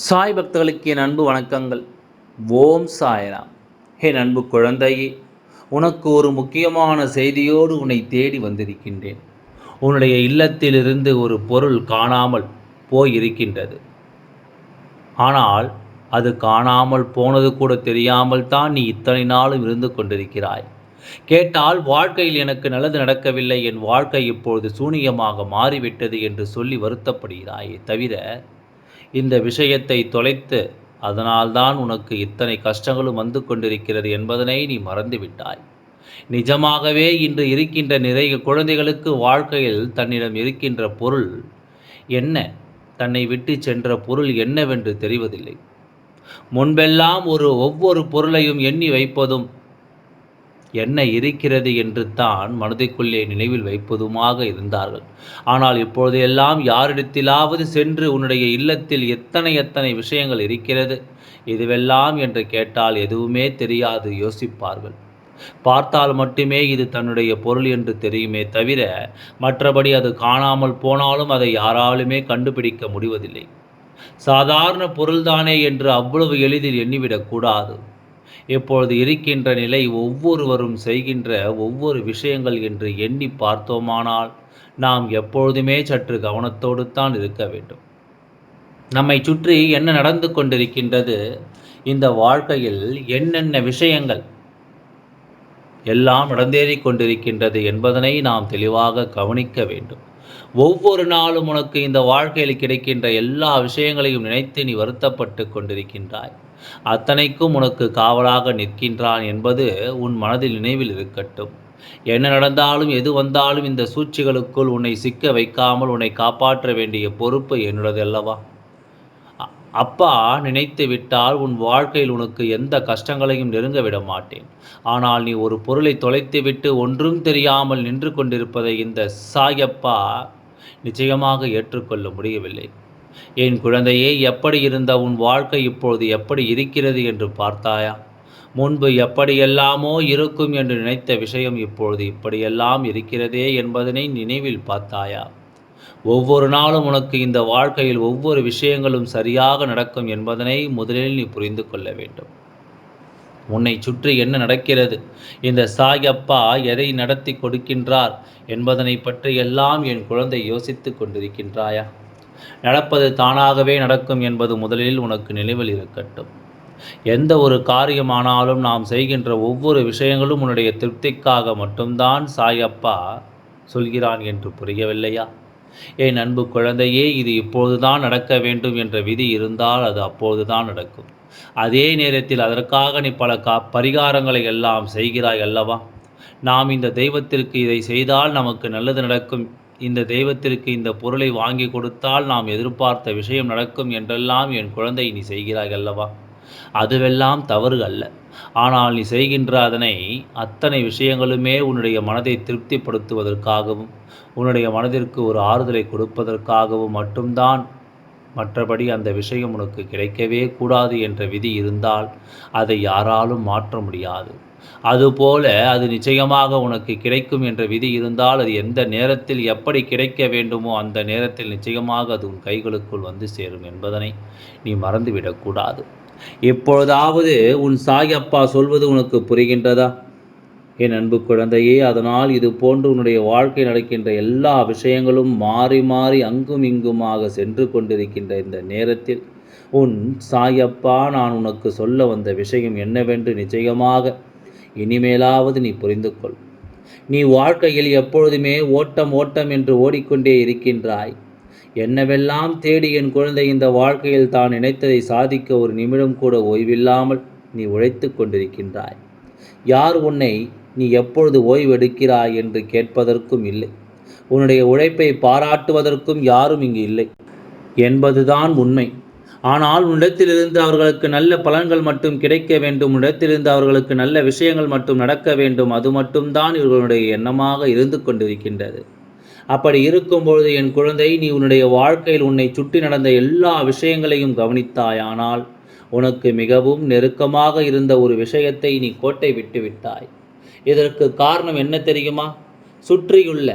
சாய் பக்தர்களுக்கு என் அன்பு வணக்கங்கள். ஓம் சாய்ராம். என் அன்பு குழந்தையே, உனக்கு ஒரு முக்கியமான செய்தியோடு உன்னை தேடி வந்திருக்கின்றேன். உன்னுடைய இல்லத்திலிருந்து ஒரு பொருள் காணாமல் போயிருக்கின்றது. ஆனால் அது காணாமல் போனது கூட தெரியாமல் தான் நீ இத்தனை நாளும் இருந்து கொண்டிருக்கிறாய். கேட்டால் வாழ்க்கையில் எனக்கு நல்லது நடக்கவில்லை, என் வாழ்க்கை இப்பொழுது சூனியமாக மாறிவிட்டது என்று சொல்லி வருத்தப்படுகிறாயே தவிர, இந்த விஷயத்தை தொலைத்து அதனால்தான் உனக்கு இத்தனை கஷ்டங்களும் வந்து கொண்டிருக்கிறது என்பதனை நீ மறந்துவிட்டாய். நிஜமாகவே இன்று இருக்கின்ற நிறைய குழந்தைகளுக்கு வாழ்க்கையில் தன்னிடம் இருக்கின்ற பொருள் என்ன, தன்னை விட்டு சென்ற பொருள் என்னவென்று தெரிவதில்லை. முன்பெல்லாம் ஒவ்வொரு பொருளையும் எண்ணி வைப்பதும் என்ன இருக்கிறது என்று தான் மனதிற்குள்ளே நினைவில் வைப்பதுமாக இருந்தார்கள். ஆனால் இப்பொழுது எல்லாம் யாரிடத்திலாவது சென்று உன்னுடைய இல்லத்தில் எத்தனை விஷயங்கள் இருக்கிறது, இதுவெல்லாம் என்று கேட்டால் எதுவுமே தெரியாது யோசிப்பார்கள். பார்த்தால் மட்டுமே இது தன்னுடைய பொருள் என்று தெரியுமே தவிர, மற்றபடி அது காணாமல் போனாலும் அதை யாராலுமே கண்டுபிடிக்க முடிவதில்லை. சாதாரண பொருள்தானே என்று அவ்வளவு எளிதில் எண்ணிவிடக்கூடாது. இப்பொழுது இருக்கின்ற நிலை ஒவ்வொருவரும் செய்கின்ற ஒவ்வொரு விஷயங்கள் என்று எண்ணி பார்த்தோமானால் நாம் எப்பொழுதுமே சற்று கவனத்தோடு தான் இருக்க வேண்டும். நம்மை சுற்றி என்ன நடந்து கொண்டிருக்கின்றது, இந்த வாழ்க்கையில் என்னென்ன விஷயங்கள் எல்லாம் நடந்தேறிக் கொண்டிருக்கின்றது என்பதனை நாம் தெளிவாக கவனிக்க வேண்டும். ஒவ்வொரு நாளும் உனக்கு இந்த வாழ்க்கையில் கிடைக்கின்ற எல்லா விஷயங்களையும் நினைத்து நீ வருத்தப்பட்டு கொண்டிருக்கின்றாய். அத்தனைக்கும் உனக்கு காவலாக நிற்கின்றான் என்பது உன் மனதில் நினைவில் இருக்கட்டும். என்ன நடந்தாலும் எது வந்தாலும் இந்த சூழ்ச்சிகளுக்குள் உன்னை சிக்க வைக்காமல் உன்னை காப்பாற்ற வேண்டிய பொறுப்பு என்னுடையதல்லவா? அப்பா நினைத்து விட்டால் உன் வாழ்க்கையில் உனக்கு எந்த கஷ்டங்களையும் நெருங்க விட மாட்டேன். ஆனால் நீ ஒரு பொருளை தொலைத்துவிட்டு ஒன்றும் தெரியாமல் நின்று கொண்டிருப்பதை இந்த சாயப்பா நிச்சயமாக ஏற்றுக்கொள்ள முடியவில்லை. என் குழந்தையே, எப்படி இருந்த உன் வாழ்க்கை இப்பொழுது எப்படி இருக்கிறது என்று பார்த்தாயா? முன்பு எப்படியெல்லாமோ இருக்கும் என்று நினைத்த விஷயம் இப்பொழுது இப்படியெல்லாம் இருக்கிறதே என்பதனை நினைவில் பார்த்தாயா? ஒவ்வொரு நாளும் உனக்கு இந்த வாழ்க்கையில் ஒவ்வொரு விஷயங்களும் சரியாக நடக்கும் என்பதனை முதலில் நீ புரிந்து கொள்ள வேண்டும். உன்னை சுற்றி என்ன நடக்கிறது, இந்த சாயப்பா எதை நடத்தி கொடுக்கின்றார் என்பதனை பற்றி எல்லாம் என் குழந்தை யோசித்து கொண்டிருக்கின்றாயா? நடப்பது தானாகவே நடக்கும் என்பது முதலில் உனக்கு நினைவில் இருக்கட்டும். எந்த ஒரு காரியமானாலும் நாம் செய்கின்ற ஒவ்வொரு விஷயங்களும் உன்னுடைய திருப்திக்காக மட்டும்தான் சாயப்பா சொல்கிறான் என்று புரியவில்லையா? என் அன்பு குழந்தையே, இது இப்போதுதான் நடக்க வேண்டும் என்ற விதி இருந்தால் அது அப்போதுதான் நடக்கும். அதே நேரத்தில் அதற்காக நீ பல பரிகாரங்களை எல்லாம் செய்கிறாய் அல்லவா? நாம் இந்த தெய்வத்திற்கு இதை செய்தால் நமக்கு நல்லது நடக்கும், இந்த தெய்வத்திற்கு இந்த பொருளை வாங்கி கொடுத்தால் நாம் எதிர்பார்த்த விஷயம் நடக்கும் என்றெல்லாம் என் குழந்தை நீ செய்கிறாய் அல்லவா? அதுவெல்லாம் தவறு அல்ல. ஆனால் நீ செய்கின்ற அத்தனை விஷயங்களுமே உன்னுடைய மனதை திருப்திப்படுத்துவதற்காகவும் உன்னுடைய மனதிற்கு ஒரு ஆறுதலை கொடுப்பதற்காகவும் மட்டும்தான். மற்றபடி அந்த விஷயம் உனக்கு கிடைக்கவே கூடாது என்ற விதி இருந்தால் அதை யாராலும் மாற்ற முடியாது. அதுபோல அது நிச்சயமாக உனக்கு கிடைக்கும் என்ற விதி இருந்தால் அது எந்த நேரத்தில் எப்படி கிடைக்க வேண்டுமோ அந்த நேரத்தில் நிச்சயமாக அது உன் கைகளுக்குள் வந்து சேரும் என்பதனை நீ மறந்துவிடக்கூடாது. எப்பொழுதாவது உன் சாயப்பா சொல்வது உனக்கு புரிகின்றதா என் அன்பு குழந்தையே? அதனால் இது போன்று உன்னுடைய வாழ்க்கை நடக்கின்ற எல்லா விஷயங்களும் மாறி மாறி அங்கும் இங்குமாக சென்று கொண்டிருக்கின்ற இந்த நேரத்தில் உன் சாயப்பா நான் உனக்கு சொல்ல வந்த விஷயம் என்னவென்று நிச்சயமாக இனிமேலாவது நீ புரிந்து கொள். நீ வாழ்க்கையில் எப்பொழுதுமே ஓட்டம் ஓட்டம் என்று ஓடிக்கொண்டே இருக்கின்றாய். என்னவெல்லாம் தேடி என் குழந்தை இந்த வாழ்க்கையில் தான் நினைத்ததை சாதிக்க ஒரு நிமிடம் கூட ஓய்வில்லாமல் நீ உழைத்து கொண்டிருக்கின்றாய். யார் உன்னை நீ எப்பொழுது ஓய்வெடுக்கிறாய் என்று கேட்பதற்கும் இல்லை, உன்னுடைய உழைப்பை பாராட்டுவதற்கும் யாரும் இங்கு இல்லை என்பதுதான் உண்மை. ஆனால் உன்னிடத்திலிருந்து அவர்களுக்கு நல்ல பலன்கள் மட்டும் கிடைக்க வேண்டும், உன்னிடத்திலிருந்து அவர்களுக்கு நல்ல விஷயங்கள் மட்டும் நடக்க வேண்டும், அது மட்டும்தான் இவர்களுடைய எண்ணமாக இருந்து கொண்டிருக்கின்றது. அப்படி இருக்கும்பொழுது என் குழந்தை, நீ உன்னுடைய வாழ்க்கையில் உன்னை சுற்றி நடந்த எல்லா விஷயங்களையும் கவனித்தாயானால் உனக்கு மிகவும் நெருக்கமாக இருந்த ஒரு விஷயத்தை நீ கோட்டை விட்டு விட்டாய். இதற்கு காரணம் என்ன தெரியுமா? சுற்றியுள்ள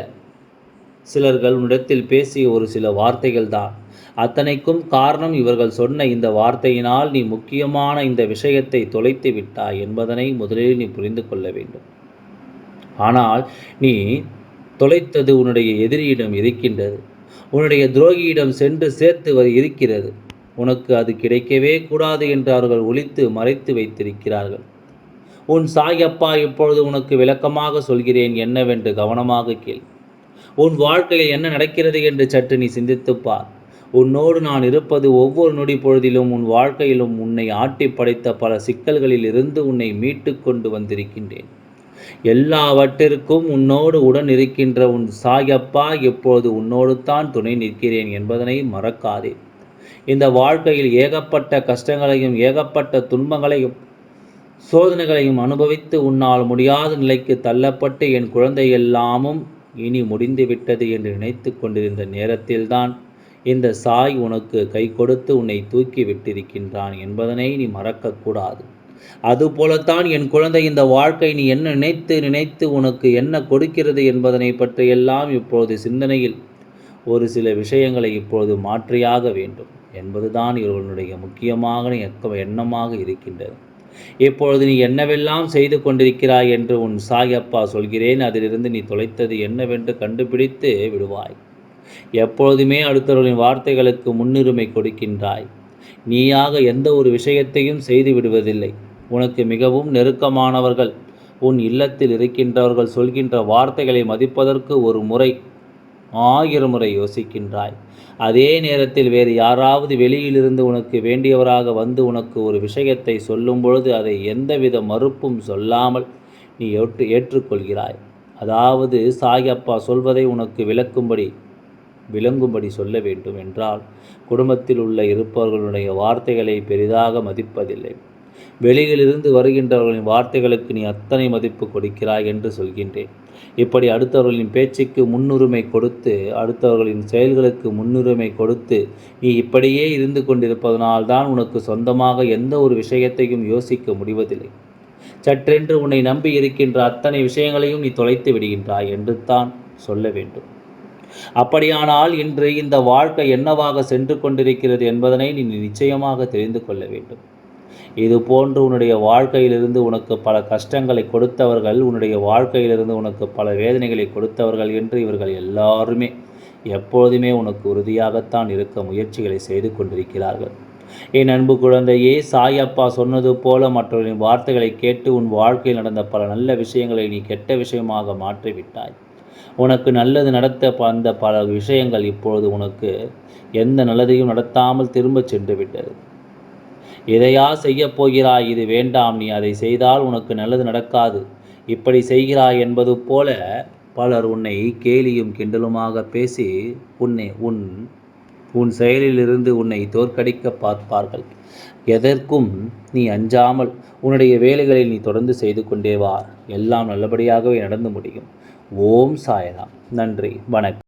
சிலர்கள் உன்னிடத்தில் பேசிய ஒரு சில வார்த்தைகள் தான். அத்தனைக்கும் காரணம் இவர்கள் சொன்ன இந்த வார்த்தையினால் நீ முக்கியமான இந்த விஷயத்தை தொலைத்து விட்டாய் என்பதனை முதலில் நீ புரிந்து கொள்ள வேண்டும். ஆனால் நீ தொலைத்தது உன்னுடைய எதிரியிடம் இருக்கின்றது, உன்னுடைய துரோகியிடம் சென்று சேர்த்து இருக்கிறது. உனக்கு அது கிடைக்கவே கூடாது என்று அவர்கள் ஒளித்து மறைத்து வைத்திருக்கிறார்கள். உன் சாயப்பா இப்பொழுது உனக்கு விளக்கமாக சொல்கிறேன் என்னவென்று கவனமாக கேள். உன் வாழ்க்கையில் என்ன நடக்கிறது என்று சற்று நீ சிந்தித்துப்பார். உன்னோடு நான் இருப்பது ஒவ்வொரு நொடி பொழுதிலும் உன் வாழ்க்கையிலும் உன்னை ஆட்டி படைத்த பல சிக்கல்களில் இருந்து உன்னை மீட்டு கொண்டு வந்திருக்கின்றேன். எல்லாவற்றிற்கும் உன்னோடு உடன் இருக்கின்ற உன் சாயப்பா இப்பொழுது உன்னோடு தான் துணை நிற்கிறேன் என்பதனை மறக்காதே. இந்த வாழ்க்கையில் ஏகப்பட்ட கஷ்டங்களையும் ஏகப்பட்ட துன்பங்களையும் சோதனைகளையும் அனுபவித்து உன்னால் முடியாத நிலைக்கு தள்ளப்பட்டு என் குழந்தை எல்லாமும் இனி முடிந்து விட்டது என்று நினைத்து கொண்டிருந்த நேரத்தில்தான் இந்த சாய் உனக்கு கை கொடுத்து உன்னை தூக்கி விட்டிருக்கின்றான் என்பதனை நீ மறக்கக்கூடாது. அதுபோலத்தான் என் குழந்தை இந்த வாழ்க்கை நீ என்ன நினைத்து நினைத்து உனக்கு என்ன கொடுக்கிறது என்பதனை பற்றியெல்லாம் இப்பொழுது சிந்தனையில் ஒரு சில விஷயங்களை இப்பொழுது மாற்றியாக வேண்டும் என்பதுதான் இவர்களுடைய முக்கியமான எண்ணமாக இருக்கின்றது. இப்பொழுது நீ என்னவெல்லாம் செய்து கொண்டிருக்கிறாய் என்று உன் சாயப்பா சொல்கிறேன். அதிலிருந்து நீ தொலைத்தது என்னவென்று கண்டுபிடித்து விடுவாய். எப்பொழுதுமே அடுத்தவர்களின் வார்த்தைகளுக்கு முன்னுரிமை கொடுக்கின்றாய். நீயாக எந்த ஒரு விஷயத்தையும் செய்து விடுவதில்லை. உனக்கு மிகவும் நெருக்கமானவர்கள் உன் இல்லத்தில் இருக்கின்றவர்கள் சொல்கின்ற வார்த்தைகளை மதிப்பதற்கு ஒரு முறை 1000 முறை யோசிக்கின்றாய். அதே நேரத்தில் வேறு யாராவது வெளியிலிருந்து உனக்கு வேண்டியவராக வந்து உனக்கு ஒரு விஷயத்தை சொல்லும் பொழுது அதை எந்தவித மறுப்பும் சொல்லாமல் நீ ஏற்றுக்கொள்கிறாய். அதாவது சாயப்பா சொல்வதை உனக்கு விளங்கும்படி சொல்ல வேண்டும் என்றால் குடும்பத்தில் உள்ள இருப்பவர்களுடைய வார்த்தைகளை பெரிதாக மதிப்பதில்லை. வெளியிலிருந்து வருகின்றவர்களின் வார்த்தைகளுக்கு நீ அத்தனை மதிப்பு கொடுக்கிறாய் என்று சொல்கின்றேன். இப்படி அடுத்தவர்களின் பேச்சுக்கு முன்னுரிமை கொடுத்து அடுத்தவர்களின் செயல்களுக்கு முன்னுரிமை கொடுத்து நீ இப்படியே இருந்து கொண்டிருப்பதனால்தான் உனக்கு சொந்தமாக எந்த ஒரு விஷயத்தையும் யோசிக்க முடிவதில்லை. சற்றென்று உன்னை நம்பி இருக்கின்ற அத்தனை விஷயங்களையும் நீ தொலைத்து விடுகின்றாய் என்று தான் சொல்ல வேண்டும். அப்படியானால் இன்று இந்த வாழ்க்கை என்னவாக சென்று கொண்டிருக்கிறது என்பதனை நீ நிச்சயமாக தெரிந்து கொள்ள வேண்டும். இது போன்று உன்னுடைய வாழ்க்கையிலிருந்து உனக்கு பல கஷ்டங்களை கொடுத்தவர்கள், உன்னுடைய வாழ்க்கையிலிருந்து உனக்கு பல வேதனைகளை கொடுத்தவர்கள் என்று இவர்கள் எல்லாருமே எப்பொழுதுமே உனக்கு உறுதியாகத்தான் இருக்க முயற்சிகளை செய்து கொண்டிருக்கிறார்கள். என் அன்பு குழந்தையே, சாயப்பா சொன்னது போல மற்றவர்களின் வார்த்தைகளை கேட்டு உன் வாழ்க்கையில் நடந்த பல நல்ல விஷயங்களை நீ கெட்ட விஷயமாக மாற்றிவிட்டாய். உனக்கு நல்லது நடத்த அந்த பல விஷயங்கள் இப்பொழுது உனக்கு எந்த நல்லதையும் நடத்தாமல் திரும்ப சென்று விட்டது. எதையா செய்யப் போகிறாய், இது வேண்டாம், நீ அதை செய்தால் உனக்கு நல்லது நடக்காது, இப்படி செய்கிறாய் என்பது போல பலர் உன்னை கேலியும் கிண்டலுமாக பேசி உன் செயலிலிருந்து உன்னை தோற்கடிக்க பார்ப்பார்கள். எதற்கும் நீ அஞ்சாமல் உன்னுடைய வேலைகளை நீ தொடர்ந்து செய்து கொண்டே வா. எல்லாம் நல்லபடியாகவே நடந்து முடியும். ஓம் சாய்ராம். நன்றி, வணக்கம்.